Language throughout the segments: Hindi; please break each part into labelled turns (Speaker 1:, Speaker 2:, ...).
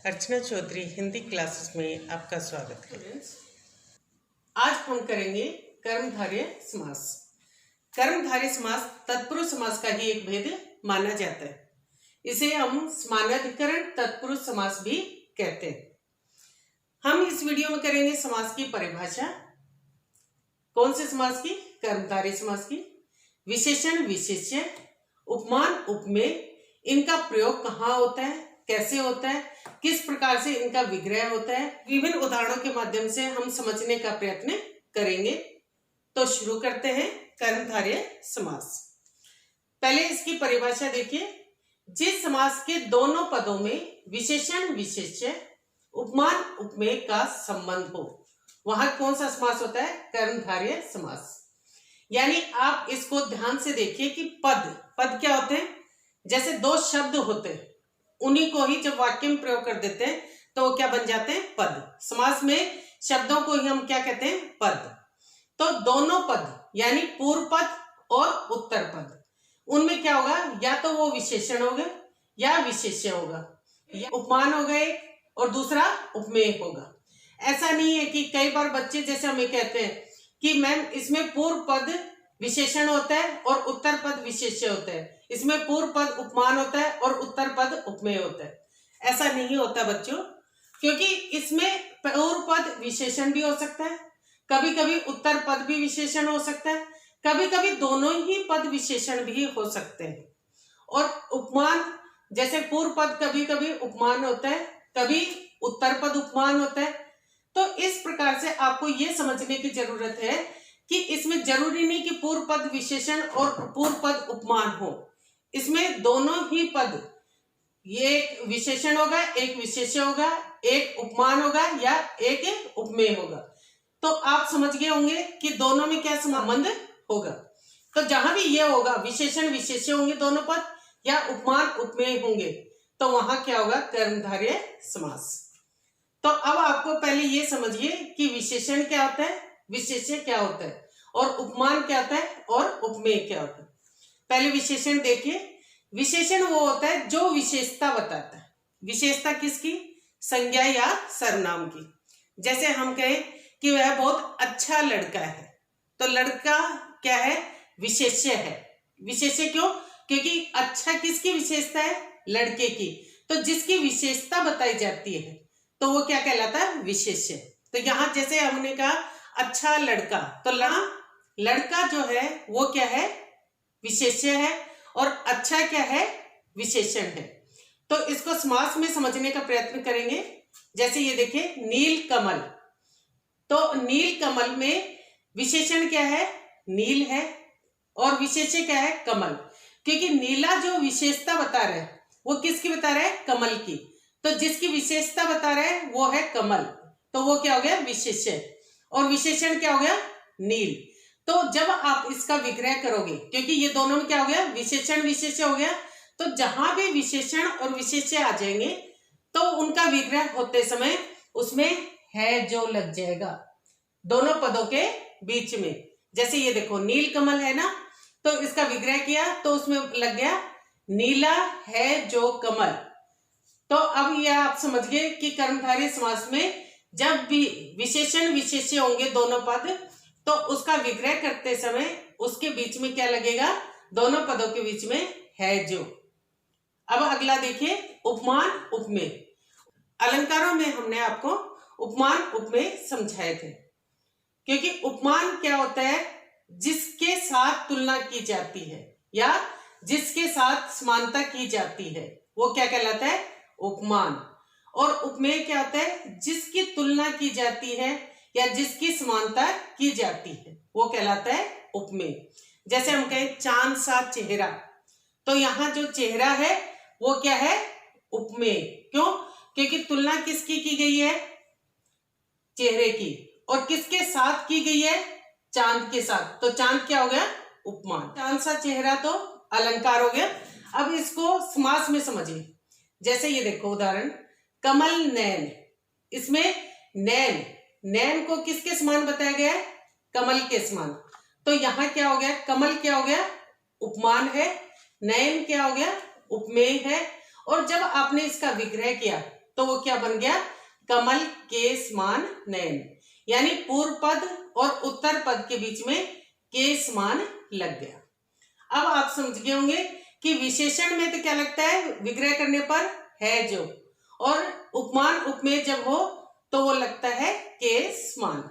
Speaker 1: अर्चना चौधरी हिंदी क्लासेस में आपका स्वागत है। आज हम करेंगे कर्मधारय समास। कर्मधारय समास तत्पुरुष समास का ही एक भेद माना जाता है। इसे हम समानाधिकरण तत्पुरुष समास भी कहते हैं। हम इस वीडियो में करेंगे समास की परिभाषा। कौन से समास की? कर्मधारय समास की। विशेषण विशेष्य, उपमान उपमेय, इनका प्रयोग कहाँ होता है, कैसे होता है, किस प्रकार से इनका विग्रह होता है, विभिन्न उदाहरणों के माध्यम से हम समझने का प्रयत्न करेंगे। तो शुरू करते हैं कर्मधारय समास। पहले इसकी परिभाषा देखिए। जिस समास के दोनों पदों में विशेषण विशेष्य, उपमान उपमेय का संबंध हो, वहां कौन सा समास होता है? कर्मधारय समास। यानी आप इसको ध्यान से देखिए कि पद क्या होते हैं? जैसे दो शब्द होते हैं, उन्हीं को ही जब वाक्य में प्रयोग कर देते हैं तो वो क्या बन जाते हैं? पद। समास में शब्दों को ही हम क्या कहते हैं? पद। तो दोनों पद यानी पूर्व पद और उत्तर पद, उनमें क्या होगा? या तो वो विशेषण होगा या विशेष्य होगा, या उपमान हो गए और दूसरा उपमेय होगा। ऐसा नहीं है कि कई बार बच्चे जैसे हमें कहते हैं कि मैम इसमें पूर्व पद विशेषण होता है और उत्तर पद विशेष्य होता है, इसमें पूर्व पद उपमान होता है और उत्तर पद उपमेय होता है। ऐसा नहीं होता बच्चों, क्योंकि इसमें पूर्व पद विशेषण भी हो सकता है, कभी कभी उत्तर पद भी विशेषण हो सकता है, कभी कभी दोनों ही पद विशेषण भी हो सकते हैं। और उपमान जैसे पूर्व पद कभी कभी उपमान होता है, कभी उत्तर पद उपमान होता है। तो इस प्रकार से आपको यह समझने की जरूरत है कि इसमें जरूरी नहीं कि पूर्व पद विशेषण और पूर्व पद उपमान हो, इसमें दोनों ही पद, ये एक विशेषण होगा, एक विशेष्य होगा, एक उपमान होगा या एक उपमेय होगा। तो आप समझ गए होंगे कि दोनों में क्या संबंध होगा। तो जहां भी ये होगा, विशेषण विशेष्य होंगे दोनों पद या उपमान उपमेय होंगे, तो वहां क्या होगा? कर्मधारय समास। तो अब आपको पहले ये समझिए कि विशेषण क्या होता है, विशेष्य क्या होता है, और उपमान क्या होता है और उपमेय क्या होता है। पहले विशेषण देखिए। विशेषण वो होता है जो विशेषता बताता है। विशेषता किसकी? संज्ञा या सर्वनाम की। जैसे हम कहें कि वह बहुत अच्छा लड़का है, तो लड़का क्या है? विशेष्य है। विशेष्य क्यों? क्योंकि अच्छा किसकी विशेषता है? लड़के की। तो जिसकी विशेषता बताई जाती है तो वो क्या कहलाता है? विशेष्य। तो यहां जैसे हमने कहा अच्छा लड़का, तो लड़का जो है वो क्या है? विशेष्य है, और अच्छा क्या है? विशेषण है। तो इसको समास में समझने का प्रयत्न करेंगे। जैसे ये देखिए, नील कमल, तो नील कमल में विशेषण क्या है? नील है, और विशेष्य क्या है? कमल। क्योंकि नीला जो विशेषता बता रहा है वो किसकी बता रहा है? कमल की। तो जिसकी विशेषता बता रहा है वो है कमल, तो वो क्या हो गया? विशेष्य। और विशेषण क्या हो गया? नील। तो जब आप इसका विग्रह करोगे, क्योंकि ये दोनों में क्या हो गया? विशेषण विशेष्य हो गया, तो जहां भी विशेषण और विशेष्य आ जाएंगे तो उनका विग्रह होते समय उसमें है जो लग जाएगा दोनों पदों के बीच में। जैसे ये देखो, नील कमल है ना, तो इसका विग्रह किया तो उसमें लग गया नीला है जो कमल। तो अब यह आप समझ गए कि कर्मधारय समास में जब भी विशेषण विशेष्य होंगे दोनों पद, तो उसका विग्रह करते समय उसके बीच में क्या लगेगा? दोनों पदों के बीच में है जो। अब अगला देखिए, उपमान उपमेय। अलंकारों में हमने आपको उपमान उपमेय समझाए थे। क्योंकि उपमान क्या होता है? जिसके साथ तुलना की जाती है या जिसके साथ समानता की जाती है, वो क्या कहलाता है? उपमान। और उपमेय क्या होता है? जिसकी तुलना की जाती है या जिसकी समानता की जाती है, वो कहलाता है उपमेय। जैसे हम कहें चांद सा चेहरा, तो यहां जो चेहरा है वो क्या है? उपमेय। क्यों? क्योंकि तुलना किसकी की गई है? चेहरे की। और किसके साथ की गई है? चांद के साथ। तो चांद क्या हो गया? उपमान। चांद सा चेहरा तो अलंकार हो गया। अब इसको समास में समझिए। जैसे ये देखो उदाहरण, कमल नैन। इसमें नैन को किसके समान बताया गया है? कमल के समान। तो यहां क्या हो गया? कमल क्या हो गया? उपमान है। नयन क्या हो गया? उपमेय है। और जब आपने इसका विग्रह किया तो वो क्या बन गया, कमल के समान नयन, यानी पूर्व पद और उत्तर पद के बीच में के समान लग गया। अब आप समझ गए होंगे कि विशेषण में तो क्या लगता है, विग्रह करने पर है जो, और उपमान उपमेय जब हो तो वो लगता है के समान।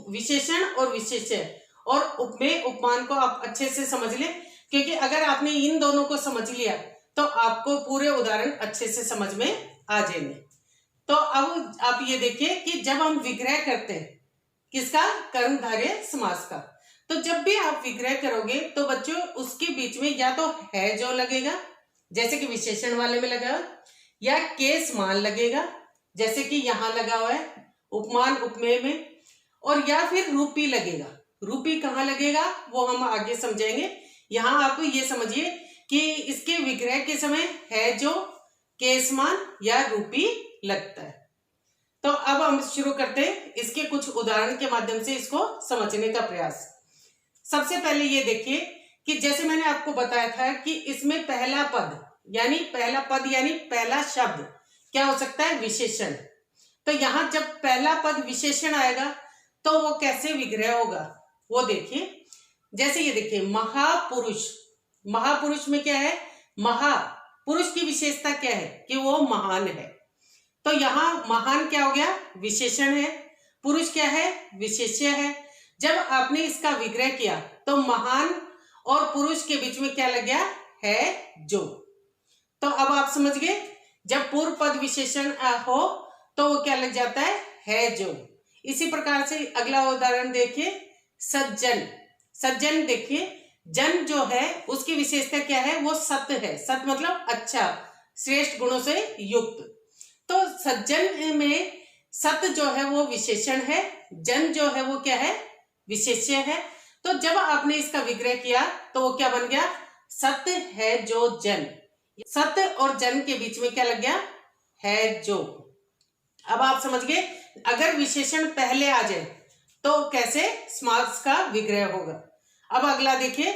Speaker 1: विशेषण और विशेष्य और उपमेय उपमान को आप अच्छे से समझ लें, क्योंकि अगर आपने इन दोनों को समझ लिया तो आपको पूरे उदाहरण अच्छे से समझ में आ जाएंगे। तो अब आप ये देखिए कि जब हम विग्रह करते हैं किसका, कर्मधारय समास का, तो जब भी आप विग्रह करोगे तो बच्चों उसके बीच में या तो है जो लगेगा, जैसे कि विशेषण वाले में लगा, या के समान लगेगा जैसे कि यहां लगा हुआ है उपमान उपमेय में, और या फिर रूपी लगेगा। रूपी कहाँ लगेगा वो हम आगे समझेंगे। यहाँ आप ये समझिए कि इसके विग्रह के समय है जो के समान या रूपी लगता है। तो अब हम शुरू करते हैं इसके कुछ उदाहरण के माध्यम से इसको समझने का प्रयास। सबसे पहले ये देखिए कि जैसे मैंने आपको बताया था कि इसमें पहला पद यानी पहला शब्द क्या हो सकता है, विशेषण। तो यहां जब पहला पद विशेषण आएगा तो वो कैसे विग्रह होगा वो देखिए। जैसे ये देखिए महापुरुष, महापुरुष में क्या है, महापुरुष की विशेषता क्या है कि वो महान है। तो यहाँ महान क्या हो गया, विशेषण है, पुरुष क्या है, विशेष्य है। जब आपने इसका विग्रह किया तो महान और पुरुष के बीच में क्या लग गया, है जो। तो अब आप समझ गए, जब पूर्व पद विशेषण हो तो वो क्या लग जाता है जो। इसी प्रकार से अगला उदाहरण देखिए, सज्जन। सज्जन देखिए, जन जो है उसकी विशेषता क्या है, वो सत्य है। सत्य मतलब अच्छा, श्रेष्ठ गुणों से युक्त। तो सज्जन में सत्य जो है वो विशेषण है, जन जो है वो क्या है, विशेष्य है। तो जब आपने इसका विग्रह किया तो वो क्या बन गया, सत्य है जो जन। सत्य और जन के बीच में क्या लग गया, है जो। अब आप समझ गए, अगर विशेषण पहले आ जाए तो कैसे समास का विग्रह होगा। अब अगला देखिए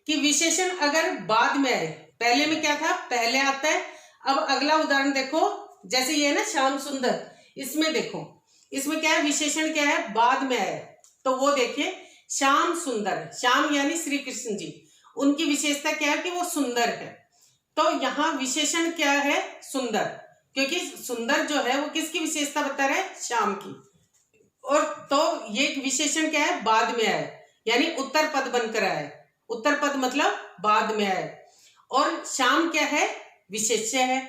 Speaker 1: कि विशेषण अगर बाद में आए, पहले में क्या था, पहले आता है। अब अगला उदाहरण देखो, जैसे ये है ना श्याम सुंदर, इसमें देखो इसमें क्या है, विशेषण क्या है, बाद में आया। तो वो देखिए श्याम सुंदर, श्याम यानी श्री कृष्ण जी, उनकी विशेषता क्या है कि वो सुंदर है। तो यहाँ विशेषण क्या है, सुंदर, क्योंकि सुंदर जो है वो किसकी विशेषता बता रहा है, श्याम की। और तो ये विशेषण क्या है, बाद में आए, यानी उत्तर पद बनकर आए। उत्तर पद मतलब बाद में आए। और श्याम क्या है, विशेष्य है।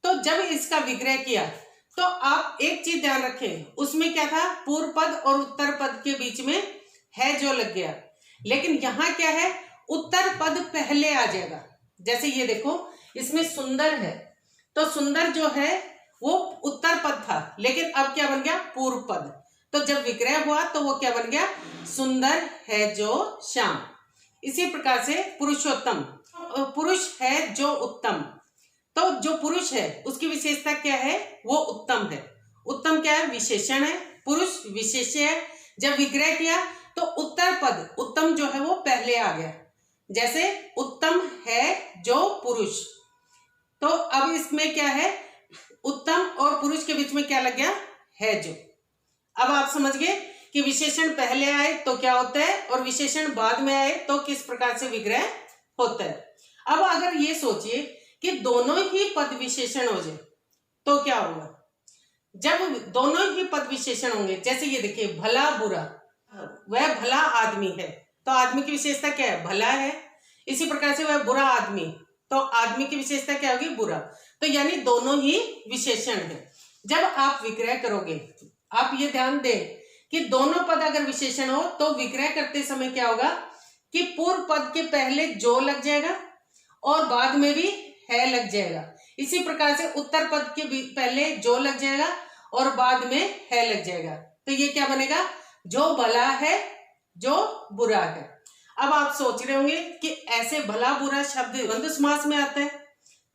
Speaker 1: तो जब इसका विग्रह किया तो आप एक चीज ध्यान रखें, उसमें क्या था, पूर्व पद और उत्तर पद के बीच में है जो लग गया। लेकिन यहाँ क्या है, उत्तर पद पहले आ जाएगा। जैसे ये देखो इसमें सुंदर है, तो सुंदर जो है वो उत्तर पद था, लेकिन अब क्या बन गया, पूर्व पद। तो जब विग्रह हुआ तो वो क्या बन गया, सुंदर है जो श्याम। इसी प्रकार से पुरुषोत्तम, पुरुष है जो उत्तम। तो जो पुरुष है उसकी विशेषता क्या है, वो उत्तम है। उत्तम क्या है, विशेषण है, पुरुष विशेष्य है। जब विग्रह किया तो उत्तर पद उत्तम जो है वो पहले आ गया। जैसे उत्तम है जो पुरुष, तो अब इसमें क्या है, उत्तम और पुरुष के बीच में क्या लग गया, है जो। अब आप समझ गए कि विशेषण पहले आए तो क्या होता है और विशेषण बाद में आए तो किस प्रकार से विग्रह होता है। अब अगर ये सोचिए कि दोनों ही पद विशेषण हो जाए तो क्या होगा। जब दोनों ही पद विशेषण होंगे, जैसे ये देखिए भला बुरा, वह भला आदमी है, तो आदमी की विशेषता क्या है, भला है। इसी प्रकार से वह बुरा आदमी, तो आदमी की विशेषता क्या होगी, बुरा। तो यानी दोनों ही विशेषण है। जब आप विग्रह करोगे, आप ये ध्यान दें कि दोनों पद अगर विशेषण हो तो विग्रह करते समय क्या होगा कि पूर्व पद के पहले जो लग जाएगा और बाद में भी है लग जाएगा। इसी प्रकार से उत्तर पद के पहले जो लग जाएगा और बाद में है लग जाएगा। तो ये क्या बनेगा, जो भला है जो बुरा है। अब आप सोच रहे होंगे कि ऐसे भला बुरा शब्द द्वंद्व समास में आता है।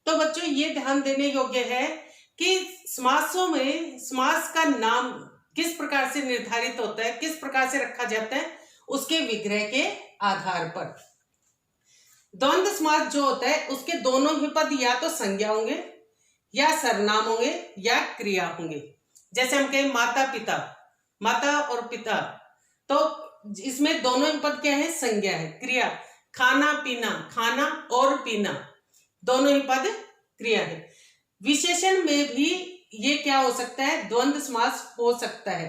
Speaker 1: तो बच्चों ये ध्यान देने योग्य है कि समासों में समास का नाम किस प्रकार से निर्धारित होता है, किस प्रकार से रखा जाता है, उसके विग्रह के आधार पर। द्वंद्व समास जो होता है उसके दोनों ही पद या तो संज्ञा होंगे या सर्वनाम होंगे या क्रिया होंगे। जैसे हम कहें माता पिता, माता और पिता, तो इसमें दोनों पद क्या है, संज्ञा है। क्रिया खाना पीना, खाना और पीना दोनों ही पद क्रिया है। विशेषण में भी ये क्या हो सकता है, द्वंद्व समास हो सकता है,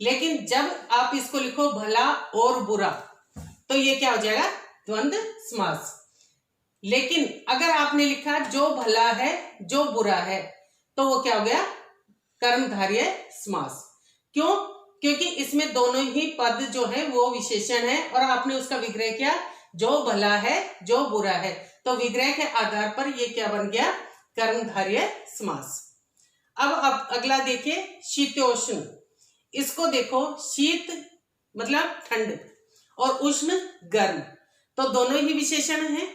Speaker 1: लेकिन जब आप इसको लिखो भला और बुरा तो ये क्या हो जाएगा, द्वंद्व समास। लेकिन अगर आपने लिखा जो भला है जो बुरा है तो वो क्या हो गया, कर्मधारय समास। क्यों, क्योंकि इसमें दोनों ही पद जो है वो विशेषण है और आपने उसका विग्रह किया जो भला है जो बुरा है, तो विग्रह के आधार पर ये क्या बन गया, कर्मधारय समास। अब अगला देखिए शीतोष्ण। इसको देखो, शीत मतलब ठंड और उष्ण गर्म, तो दोनों ही विशेषण हैं।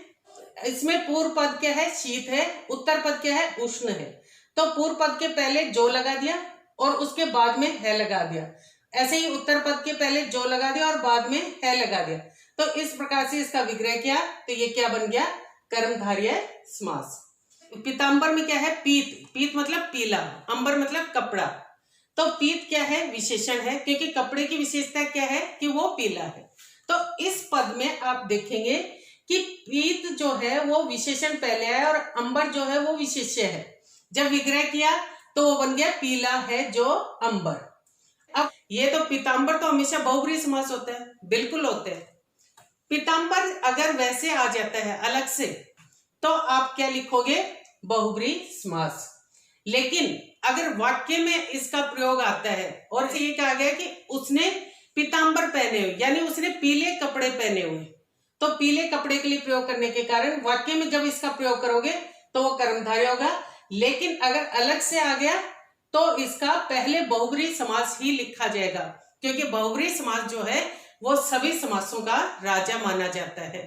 Speaker 1: इसमें पूर्व पद क्या है, शीत है, उत्तर पद क्या है, उष्ण है। तो पूर्व पद के पहले जो लगा दिया और उसके बाद में है लगा दिया, ऐसे ही उत्तर पद के पहले जो लगा दिया और बाद में है लगा दिया। तो इस प्रकार से इसका विग्रह किया तो ये क्या बन गया, कर्मधारय समास। पीतांबर में क्या है, पीत, पीत मतलब पीला, अंबर मतलब कपड़ा। तो पीत क्या है, विशेषण है, क्योंकि कपड़े की विशेषता क्या है कि वो पीला है। तो इस पद में आप देखेंगे कि पीत जो है वो विशेषण पहले है और अंबर जो है वो विशेष्य है। जब विग्रह किया तो वो बन गया पीला है जो अंबर। अब ये तो पीतांबर तो हमेशा बहुब्रीहि समास होता है, बिल्कुल होते हैं। पीतांबर अगर वैसे आ जाता है अलग से तो आप क्या लिखोगे, बहुब्रीहि समास। लेकिन अगर वाक्य में इसका प्रयोग आता है और ये कहा गया कि उसने पीतांबर पहने हुए, यानी उसने पीले कपड़े पहने हुए, तो पीले कपड़े के लिए प्रयोग करने के कारण वाक्य में जब इसका प्रयोग करोगे तो वो कर्मधारय होगा। लेकिन अगर अलग से आ गया तो इसका पहले बहुब्रीहि समास ही लिखा जाएगा, क्योंकि बहुब्रीहि समास जो है वो सभी समासों का राजा माना जाता है।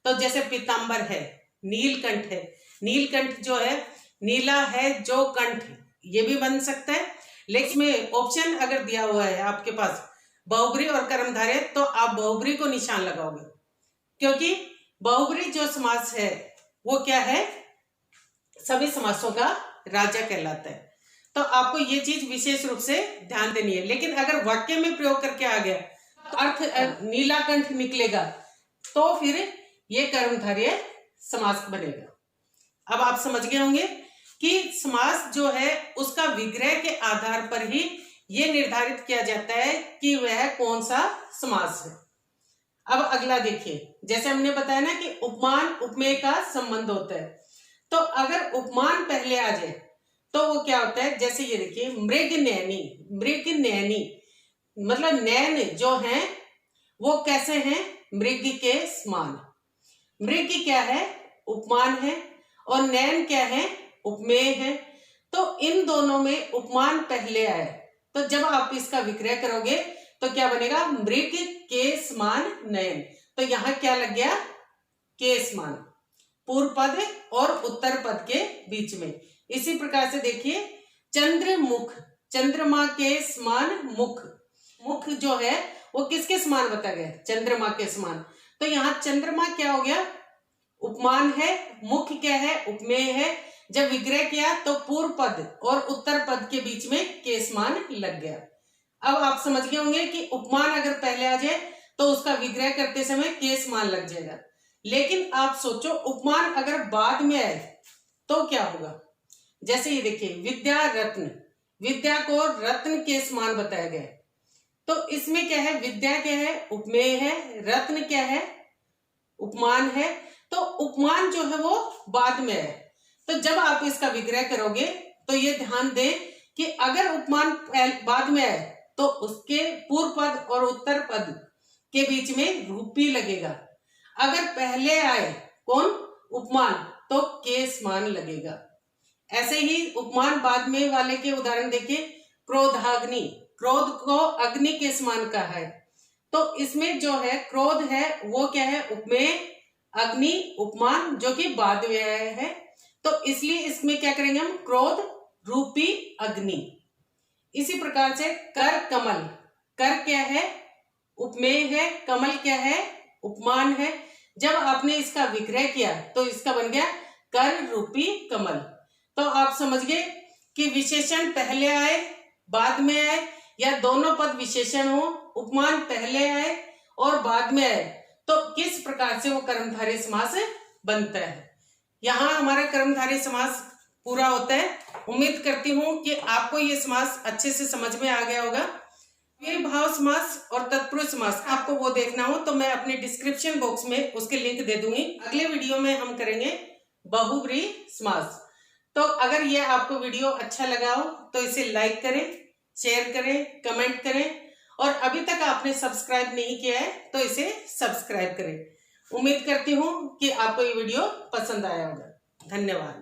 Speaker 1: तो जैसे पीतांबर है, नीलकंठ है, नीलकंठ जो है नीला है जो कंठ, ये भी बन सकता है। लेकिन में ऑप्शन अगर दिया हुआ है आपके पास बहुब्रीहि और कर्मधारय, तो आप बहुब्रीहि को निशान लगाओगे, क्योंकि बहुब्रीहि जो समास है वो क्या है, सभी समासों का राजा कहलाता है। तो आपको ये चीज विशेष रूप से ध्यान देनी है। लेकिन अगर वाक्य में प्रयोग करके आ गया तो अर्थ नीला कंठ निकलेगा, तो फिर ये कर्मधारय समास बनेगा। अब आप समझ गए होंगे कि समास जो है उसका विग्रह के आधार पर ही ये निर्धारित किया जाता है कि वह कौन सा समास है। अब अगला देखिए, जैसे हमने बताया ना कि उपमान उपमेय का संबंध होता है, तो अगर उपमान पहले आ जाए तो वो क्या होता है, जैसे ये देखिए मृग नैनी, मृग नैनी मतलब नैन जो हैं वो कैसे हैं, मृग के समान। मृग क्या है, उपमान है, और नैन क्या है, उपमेय है। तो इन दोनों में उपमान पहले आए, तो जब आप इसका विग्रह करोगे तो क्या बनेगा, मृग के समान नयन। तो यहां क्या लग गया, के समान, पूर्व पद और उत्तर पद के बीच में। इसी प्रकार से देखिए चंद्रमुख, चंद्रमा के समान मुख, मुख जो है वो किसके समान बताया गया, चंद्रमा के समान। तो यहाँ चंद्रमा क्या हो गया, उपमान है, मुख क्या है, उपमेय है। जब विग्रह किया तो पूर्व पद और उत्तर पद के बीच में के समान लग गया। अब आप समझ गए होंगे कि उपमान अगर पहले आ जाए तो उसका विग्रह करते समय के समान लग जाएगा। लेकिन आप सोचो उपमान अगर बाद में आए तो क्या होगा। जैसे ये देखिए विद्या रत्न, विद्या को रत्न के समान बताया गया, तो इसमें क्या है, विद्या क्या है, उपमेय है, रत्न क्या है, उपमान है। तो उपमान जो है वो बाद में है, तो जब आप इसका विग्रह करोगे तो ये ध्यान दें कि अगर उपमान बाद में आए तो उसके पूर्व पद और उत्तर पद के बीच में रूपी लगेगा। अगर पहले आए कौन, उपमान, तो के समान लगेगा। ऐसे ही उपमान बाद में वाले के उदाहरण देखिए, क्रोधाग्नि, क्रोध को अग्नि के समान कहा है, तो इसमें जो है क्रोध है वो क्या है, उपमेय, अग्नि उपमान जो कि बाद में आया है, तो इसलिए इसमें क्या करेंगे हम, क्रोध रूपी अग्नि। इसी प्रकार से कर कमल, कर क्या है, उपमेय है, कमल क्या है, उपमान है। जब आपने इसका विग्रह किया तो इसका बन गया कर रूपी कमल। तो आप समझ गए कि विशेषण पहले आए बाद में आए या दोनों पद विशेषण हो, उपमान पहले आए और बाद में आए, तो किस प्रकार से वो कर्मधारय समास बनता है। यहाँ हमारा कर्मधारय समास पूरा होता है। उम्मीद करती हूँ कि आपको ये समास अच्छे से समझ में आ गया होगा। अव्ययीभाव समास और तत्पुरुष समास आपको वो देखना हो तो मैं अपने डिस्क्रिप्शन बॉक्स में उसके लिंक दे दूंगी। अगले वीडियो में हम करेंगे बहुब्रीहि समास। तो अगर ये आपको वीडियो अच्छा लगा हो तो इसे लाइक करें, शेयर करें, कमेंट करें और अभी तक आपने सब्सक्राइब नहीं किया है तो इसे सब्सक्राइब करें। उम्मीद करती हूँ कि आपको ये वीडियो पसंद आया होगा। धन्यवाद।